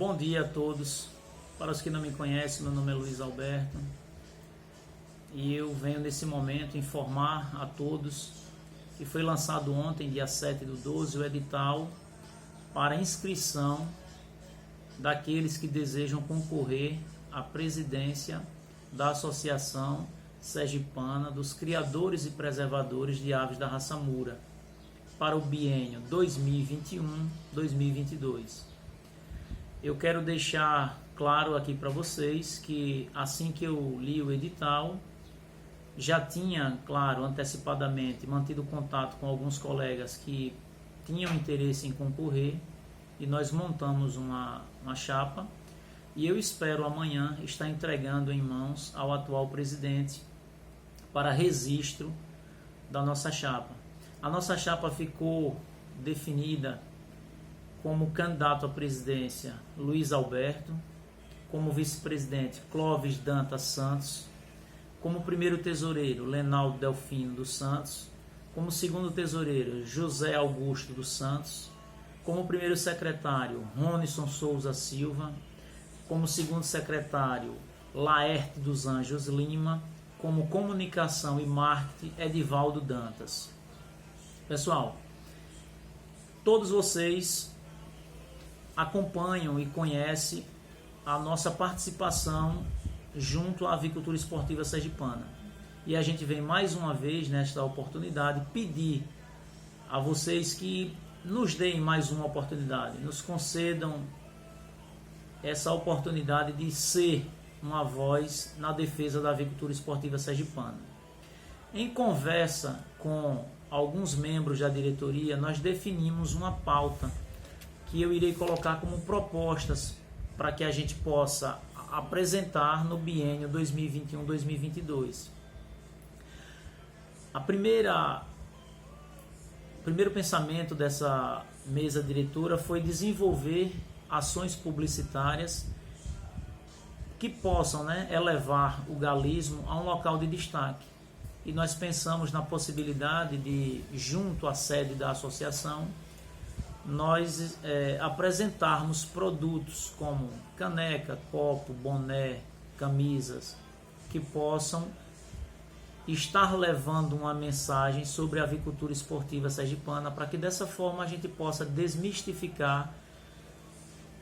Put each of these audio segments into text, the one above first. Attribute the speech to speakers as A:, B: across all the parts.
A: Bom dia a todos. Para os que não me conhecem, meu nome é Luiz Alberto e eu venho nesse momento informar a todos que foi lançado ontem, dia 7/12, o edital para inscrição daqueles que desejam concorrer à presidência da Associação Sergipana dos Criadores e Preservadores de Aves da Raça Mura para o biênio 2021-2022. Eu quero deixar claro aqui para vocês que assim que eu li o edital, já tinha, claro, antecipadamente mantido contato com alguns colegas que tinham interesse em concorrer e nós montamos uma chapa e eu espero amanhã estar entregando em mãos ao atual presidente para registro da nossa chapa. A nossa chapa ficou definida como candidato à presidência Luiz Alberto, como vice-presidente Clóvis Dantas Santos, como primeiro tesoureiro Lenaldo Delfino dos Santos, como segundo tesoureiro José Augusto dos Santos, como primeiro secretário Ronison Souza Silva, como segundo secretário Laerte dos Anjos Lima, como comunicação e marketing Edivaldo Dantas. Pessoal, todos vocês acompanham e conhecem a nossa participação junto à Avicultura Esportiva Sergipana. E a gente vem mais uma vez nesta oportunidade pedir a vocês que nos deem mais uma oportunidade, nos concedam essa oportunidade de ser uma voz na defesa da Avicultura Esportiva Sergipana. Em conversa com alguns membros da diretoria, nós definimos uma pauta que eu irei colocar como propostas para que a gente possa apresentar no biênio 2021-2022. O primeiro pensamento dessa mesa diretora foi desenvolver ações publicitárias que possam, elevar o galismo a um local de destaque. E nós pensamos na possibilidade de, junto à sede da associação, nós apresentarmos produtos como caneca, copo, boné, camisas, que possam estar levando uma mensagem sobre a avicultura esportiva sergipana, para que dessa forma a gente possa desmistificar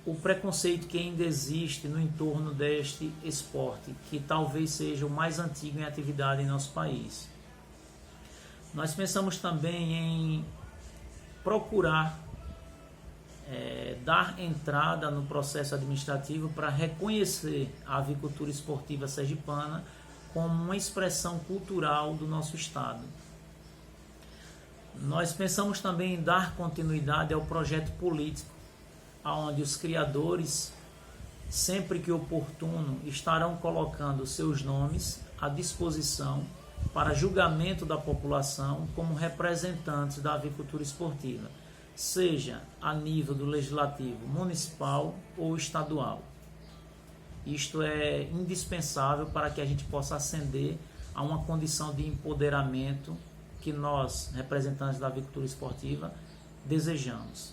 A: o preconceito que ainda existe no entorno deste esporte, que talvez seja o mais antigo em atividade em nosso país. Nós pensamos também em procurar dar entrada no processo administrativo para reconhecer a avicultura esportiva sergipana como uma expressão cultural do nosso estado. Nós pensamos também em dar continuidade ao projeto político, onde os criadores, sempre que oportuno, estarão colocando seus nomes à disposição para julgamento da população como representantes da avicultura esportiva, seja a nível do legislativo municipal ou estadual. Isto é indispensável para que a gente possa ascender a uma condição de empoderamento que nós, representantes da avicultura esportiva, desejamos.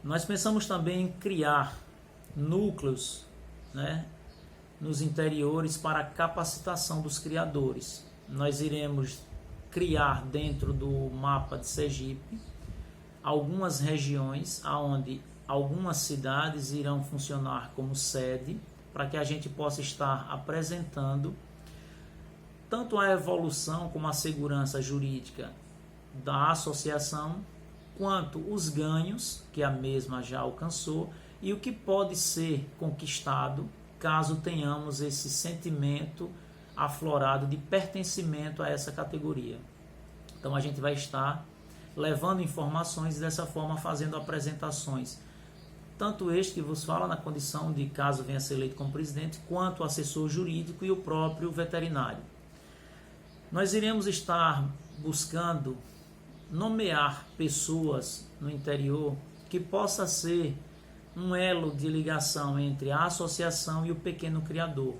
A: Nós pensamos também em criar núcleos, nos interiores para a capacitação dos criadores. Nós iremos criar dentro do mapa de Sergipe algumas regiões onde algumas cidades irão funcionar como sede, para que a gente possa estar apresentando tanto a evolução como a segurança jurídica da associação, quanto os ganhos que a mesma já alcançou e o que pode ser conquistado caso tenhamos esse sentimento aflorado de pertencimento a essa categoria. Então a gente vai estar levando informações e dessa forma fazendo apresentações, tanto este que vos fala na condição de caso venha a ser eleito como presidente, quanto o assessor jurídico e o próprio veterinário. Nós iremos estar buscando nomear pessoas no interior que possa ser um elo de ligação entre a associação e o pequeno criador.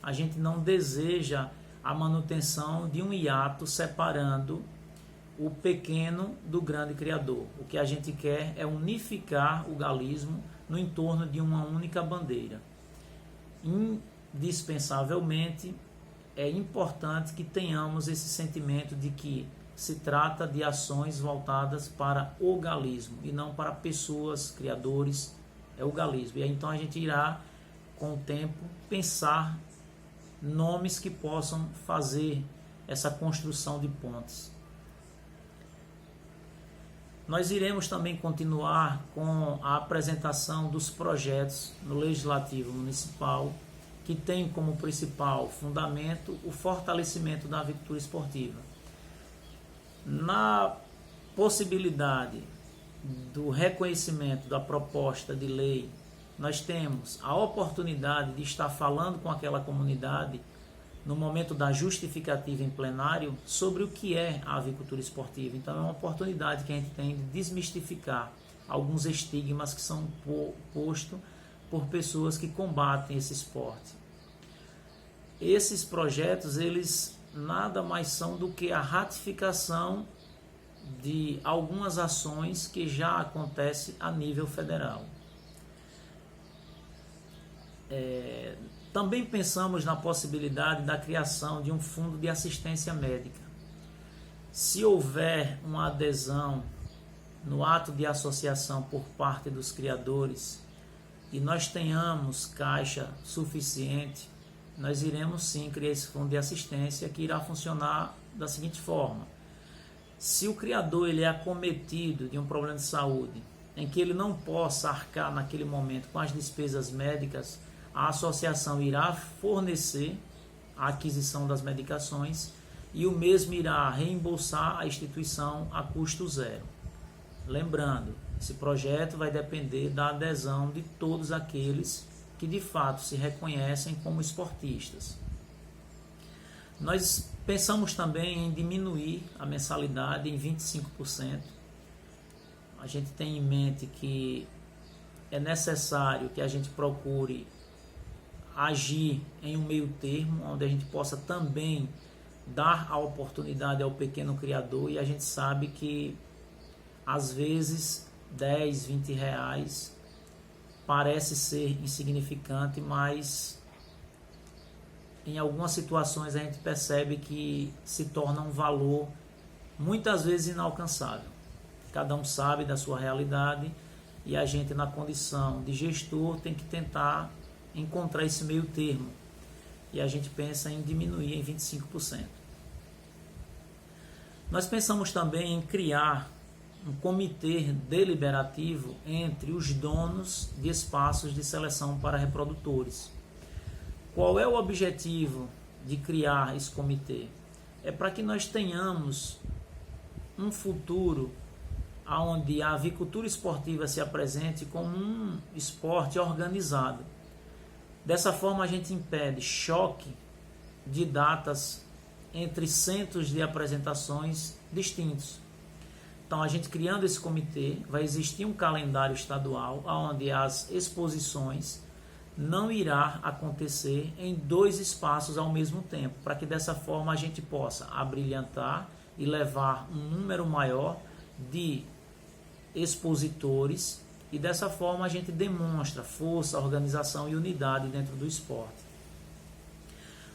A: A gente não deseja a manutenção de um hiato separando o pequeno do grande criador. O que a gente quer é unificar o galismo no entorno de uma única bandeira. Indispensavelmente, é importante que tenhamos esse sentimento de que se trata de ações voltadas para o galismo e não para pessoas, criadores, é o galismo. E aí, então a gente irá, com o tempo, pensar nomes que possam fazer essa construção de pontes. Nós iremos também continuar com a apresentação dos projetos no Legislativo Municipal, que tem como principal fundamento o fortalecimento da avicultura esportiva. Na possibilidade do reconhecimento da proposta de lei, nós temos a oportunidade de estar falando com aquela comunidade no momento da justificativa em plenário sobre o que é a avicultura esportiva. Então é uma oportunidade que a gente tem de desmistificar alguns estigmas que são postos por pessoas que combatem esse esporte. Esses projetos, eles nada mais são do que a ratificação de algumas ações que já acontecem a nível federal. Também pensamos na possibilidade da criação de um fundo de assistência médica. Se houver uma adesão no ato de associação por parte dos criadores e nós tenhamos caixa suficiente, nós iremos sim criar esse fundo de assistência que irá funcionar da seguinte forma. Se o criador ele é acometido de um problema de saúde em que ele não possa arcar naquele momento com as despesas médicas, a associação irá fornecer a aquisição das medicações e o mesmo irá reembolsar a instituição a custo zero. Lembrando, esse projeto vai depender da adesão de todos aqueles que de fato se reconhecem como esportistas. Nós pensamos também em diminuir a mensalidade em 25%. A gente tem em mente que é necessário que a gente procure agir em um meio termo, onde a gente possa também dar a oportunidade ao pequeno criador, e a gente sabe que às vezes 10, 20 reais parece ser insignificante, mas em algumas situações a gente percebe que se torna um valor muitas vezes inalcançável. Cada um sabe da sua realidade e a gente, na condição de gestor, tem que tentar encontrar esse meio termo, e a gente pensa em diminuir em 25%. Nós pensamos também em criar um comitê deliberativo entre os donos de espaços de seleção para reprodutores. Qual é o objetivo de criar esse comitê? É para que nós tenhamos um futuro onde a avicultura esportiva se apresente como um esporte organizado. Dessa forma a gente impede choque de datas entre centros de apresentações distintos. Então, a gente criando esse comitê, vai existir um calendário estadual onde as exposições não irá acontecer em 2 espaços ao mesmo tempo, para que dessa forma a gente possa abrilhantar e levar um número maior de expositores, e dessa forma a gente demonstra força, organização e unidade dentro do esporte.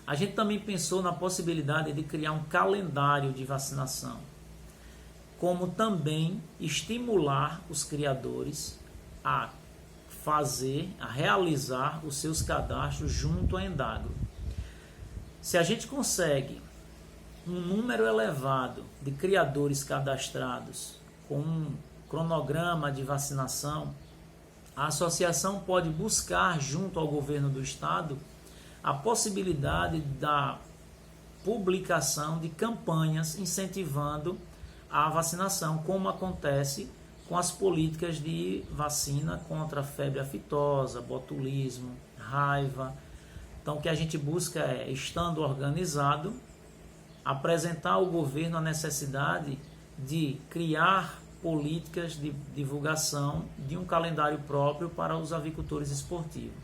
A: A gente também pensou na possibilidade de criar um calendário de vacinação, como também estimular os criadores a realizar os seus cadastros junto à Endagro. Se a gente consegue um número elevado de criadores cadastrados com um cronograma de vacinação, a associação pode buscar junto ao governo do estado a possibilidade da publicação de campanhas incentivando a vacinação, como acontece com as políticas de vacina contra a febre aftosa, botulismo, raiva. Então, o que a gente busca é, estando organizado, apresentar ao governo a necessidade de criar políticas de divulgação de um calendário próprio para os avicultores esportivos.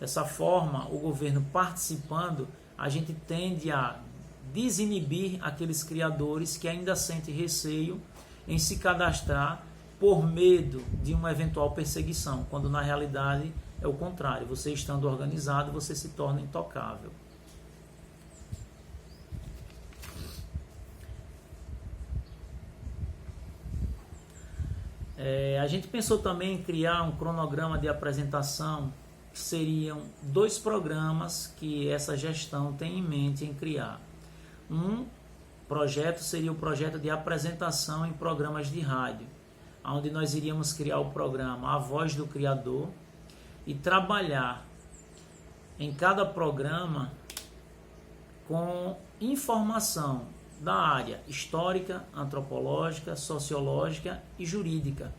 A: Dessa forma, o governo participando, a gente tende a desinibir aqueles criadores que ainda sentem receio em se cadastrar por medo de uma eventual perseguição, quando na realidade é o contrário. Você estando organizado, você se torna intocável. A gente pensou também em criar um cronograma de apresentação, que seriam 2 programas que essa gestão tem em mente em criar. Um projeto seria o projeto de apresentação em programas de rádio, onde nós iríamos criar o programa A Voz do Criador e trabalhar em cada programa com informação da área histórica, antropológica, sociológica e jurídica,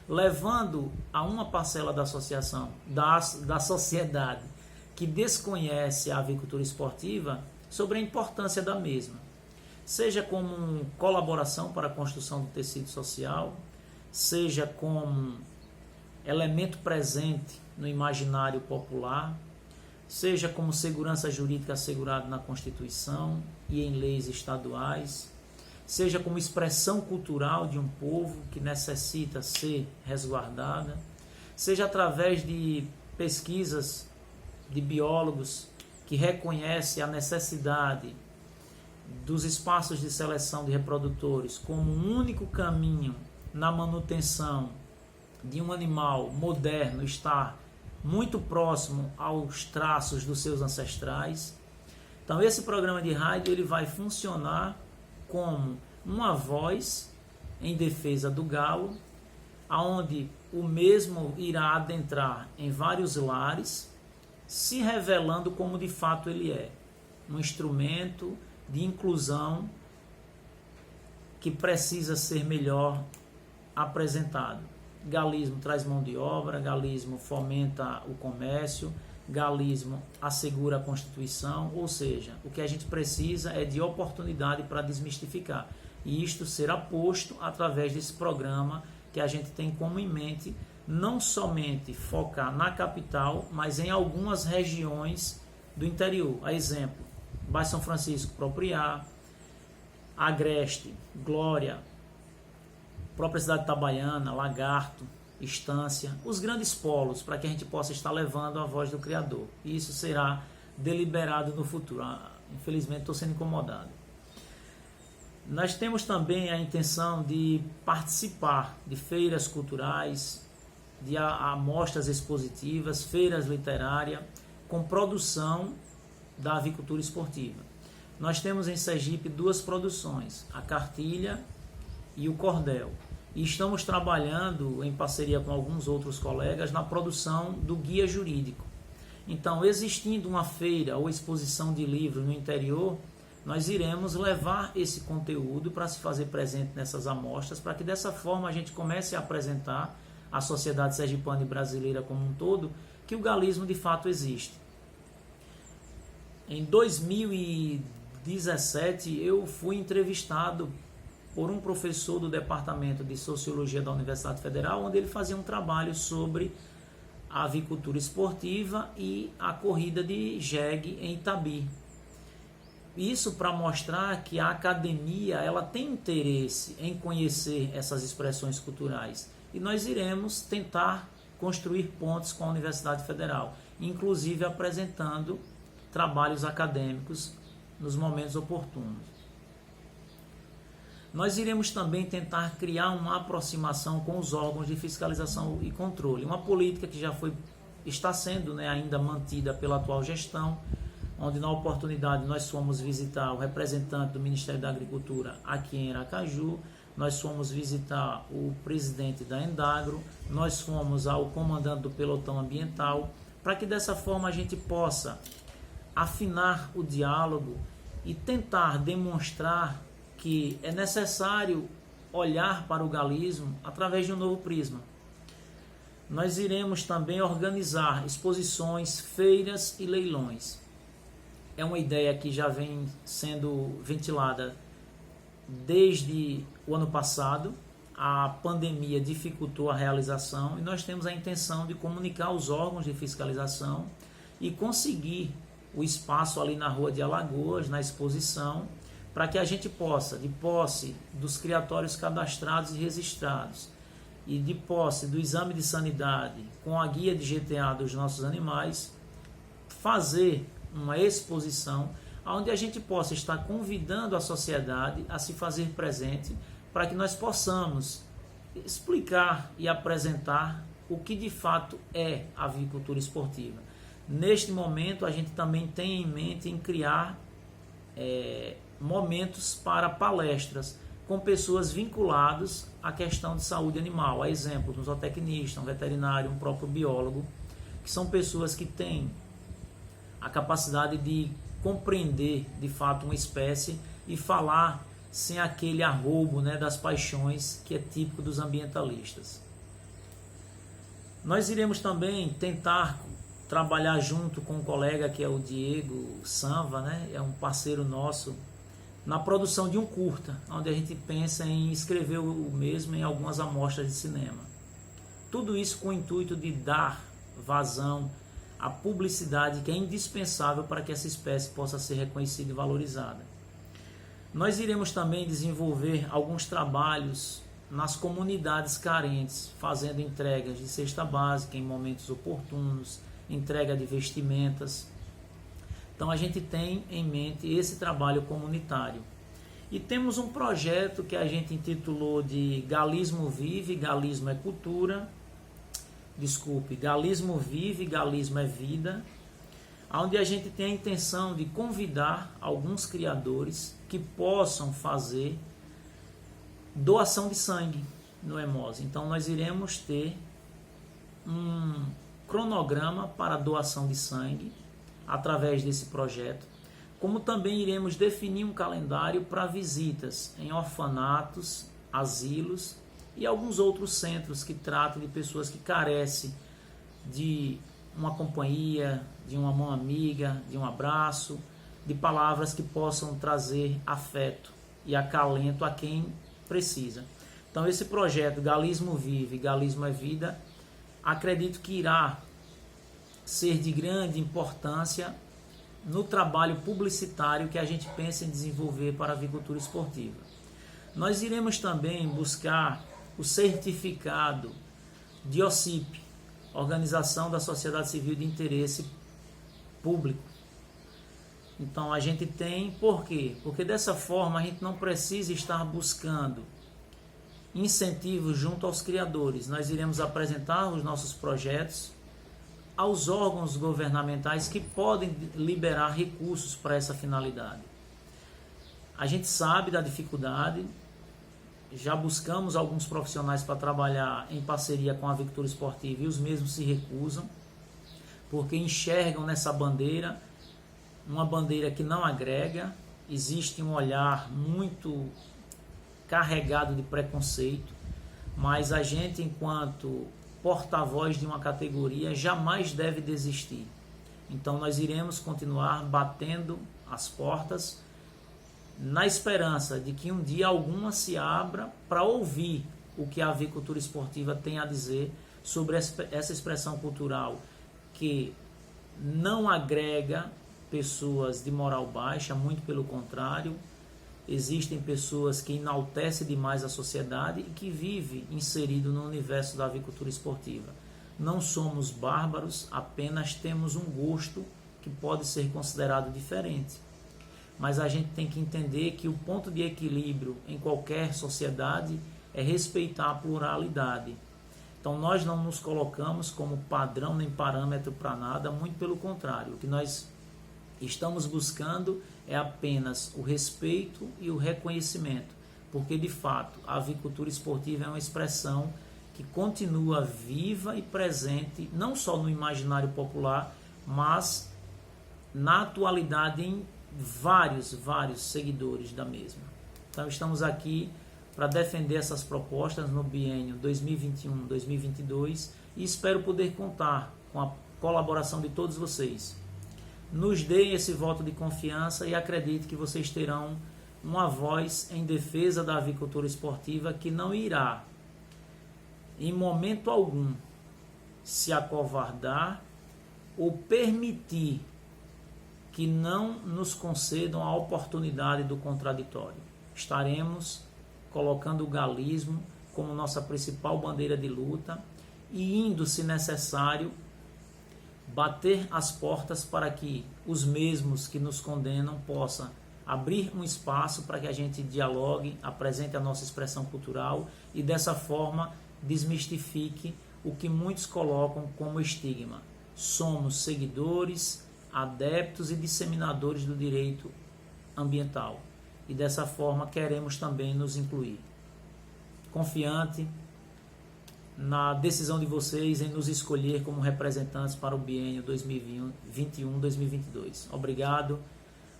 A: levando a uma parcela da associação, da sociedade que desconhece a avicultura esportiva sobre a importância da mesma, seja como colaboração para a construção do tecido social, seja como elemento presente no imaginário popular, seja como segurança jurídica assegurada na Constituição e em leis estaduais, seja como expressão cultural de um povo que necessita ser resguardada, seja através de pesquisas de biólogos que reconhecem a necessidade dos espaços de seleção de reprodutores como um único caminho na manutenção de um animal moderno estar muito próximo aos traços dos seus ancestrais. Então esse programa de rádio ele vai funcionar como uma voz em defesa do galo, onde o mesmo irá adentrar em vários lares, se revelando como de fato ele é, um instrumento de inclusão que precisa ser melhor apresentado. Galismo traz mão de obra, galismo fomenta o comércio, galismo assegura a Constituição, ou seja, o que a gente precisa é de oportunidade para desmistificar. E isto será posto através desse programa que a gente tem como em mente não somente focar na capital, mas em algumas regiões do interior. A exemplo, Baixo São Francisco, Propriá, Agreste, Glória, própria cidade de Itabaiana, Lagarto, Estância, os grandes polos, para que a gente possa estar levando a voz do Criador. E isso será deliberado no futuro. Infelizmente, estou sendo incomodado. Nós temos também a intenção de participar de feiras culturais, de amostras expositivas, feiras literárias, com produção da avicultura esportiva. Nós temos em Sergipe 2 produções, a Cartilha e o Cordel. E estamos trabalhando em parceria com alguns outros colegas na produção do guia jurídico. Então, existindo uma feira ou exposição de livros no interior, nós iremos levar esse conteúdo para se fazer presente nessas amostras, para que dessa forma a gente comece a apresentar à sociedade sergipana e brasileira como um todo que o galismo de fato existe. Em 2017, eu fui entrevistado por um professor do Departamento de Sociologia da Universidade Federal, onde ele fazia um trabalho sobre a avicultura esportiva e a corrida de jegue em Itabi. Isso para mostrar que a academia ela tem interesse em conhecer essas expressões culturais. E nós iremos tentar construir pontes com a Universidade Federal, inclusive apresentando trabalhos acadêmicos nos momentos oportunos. Nós iremos também tentar criar uma aproximação com os órgãos de fiscalização e controle, uma política que está sendo ainda mantida pela atual gestão, onde na oportunidade nós fomos visitar o representante do Ministério da Agricultura aqui em Aracaju, nós fomos visitar o presidente da Endagro, nós fomos ao comandante do pelotão ambiental, para que dessa forma a gente possa afinar o diálogo e tentar demonstrar que é necessário olhar para o galismo através de um novo prisma. Nós iremos também organizar exposições, feiras e leilões. É uma ideia que já vem sendo ventilada desde o ano passado. A pandemia dificultou a realização e nós temos a intenção de comunicar aos órgãos de fiscalização e conseguir o espaço ali na Rua de Alagoas, na exposição, para que a gente possa, de posse dos criatórios cadastrados e registrados, e de posse do exame de sanidade com a guia de GTA dos nossos animais, fazer uma exposição onde a gente possa estar convidando a sociedade a se fazer presente, para que nós possamos explicar e apresentar o que de fato é a avicultura esportiva. Neste momento, a gente também tem em mente em criar momentos para palestras com pessoas vinculadas à questão de saúde animal. A exemplo, um zootecnista, um veterinário, um próprio biólogo, que são pessoas que têm a capacidade de compreender de fato uma espécie e falar sem aquele arrobo, né, das paixões que é típico dos ambientalistas. Nós iremos também tentar trabalhar junto com um colega que é o Diego Sanva, né, é um parceiro nosso, na produção de um curta, onde a gente pensa em escrever o mesmo em algumas amostras de cinema. Tudo isso com o intuito de dar vazão à publicidade que é indispensável para que essa espécie possa ser reconhecida e valorizada. Nós iremos também desenvolver alguns trabalhos nas comunidades carentes, fazendo entregas de cesta básica em momentos oportunos, entrega de vestimentas. Então a gente tem em mente esse trabalho comunitário. E temos um projeto que a gente intitulou de Galismo Vive, Galismo é Cultura. Galismo Vive, Galismo é Vida, onde a gente tem a intenção de convidar alguns criadores que possam fazer doação de sangue no Hemose. Então nós iremos ter um cronograma para doação de sangue através desse projeto, como também iremos definir um calendário para visitas em orfanatos, asilos e alguns outros centros que tratam de pessoas que carecem de uma companhia, de uma mão amiga, de um abraço, de palavras que possam trazer afeto e acalento a quem precisa. Então esse projeto Galismo Vive, Galismo é Vida, acredito que irá ser de grande importância no trabalho publicitário que a gente pensa em desenvolver para a avicultura esportiva. Nós iremos também buscar o certificado de OCIP, Organização da Sociedade Civil de Interesse Público. Então a gente tem, por quê? Porque dessa forma a gente não precisa estar buscando incentivos junto aos criadores. Nós iremos apresentar os nossos projetos aos órgãos governamentais que podem liberar recursos para essa finalidade. A gente sabe da dificuldade, já buscamos alguns profissionais para trabalhar em parceria com a avicultura esportiva e os mesmos se recusam, porque enxergam nessa bandeira uma bandeira que não agrega, existe um olhar muito carregado de preconceito, mas a gente, enquanto porta-voz de uma categoria, jamais deve desistir. Então nós iremos continuar batendo as portas na esperança de que um dia alguma se abra para ouvir o que a avicultura esportiva tem a dizer sobre essa expressão cultural que não agrega pessoas de moral baixa, muito pelo contrário, existem pessoas que enaltecem demais a sociedade e que vivem inserido no universo da avicultura esportiva. Não somos bárbaros, apenas temos um gosto que pode ser considerado diferente. Mas a gente tem que entender que o ponto de equilíbrio em qualquer sociedade é respeitar a pluralidade. Então nós não nos colocamos como padrão nem parâmetro para nada, muito pelo contrário. O que nós estamos buscando é apenas o respeito e o reconhecimento, porque de fato a avicultura esportiva é uma expressão que continua viva e presente, não só no imaginário popular, mas na atualidade em vários seguidores da mesma. Então estamos aqui para defender essas propostas no biênio 2021-2022 e espero poder contar com a colaboração de todos vocês. Nos deem esse voto de confiança e acredite que vocês terão uma voz em defesa da avicultura esportiva que não irá, em momento algum, se acovardar ou permitir que não nos concedam a oportunidade do contraditório. Estaremos colocando o galismo como nossa principal bandeira de luta e indo, se necessário, bater as portas para que os mesmos que nos condenam possam abrir um espaço para que a gente dialogue, apresente a nossa expressão cultural e dessa forma desmistifique o que muitos colocam como estigma. Somos seguidores, adeptos e disseminadores do direito ambiental e dessa forma queremos também nos incluir. Confiante na decisão de vocês em nos escolher como representantes para o biênio 2021-2022. Obrigado.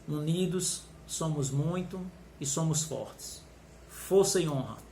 A: Unidos somos muito e somos fortes. Força e honra.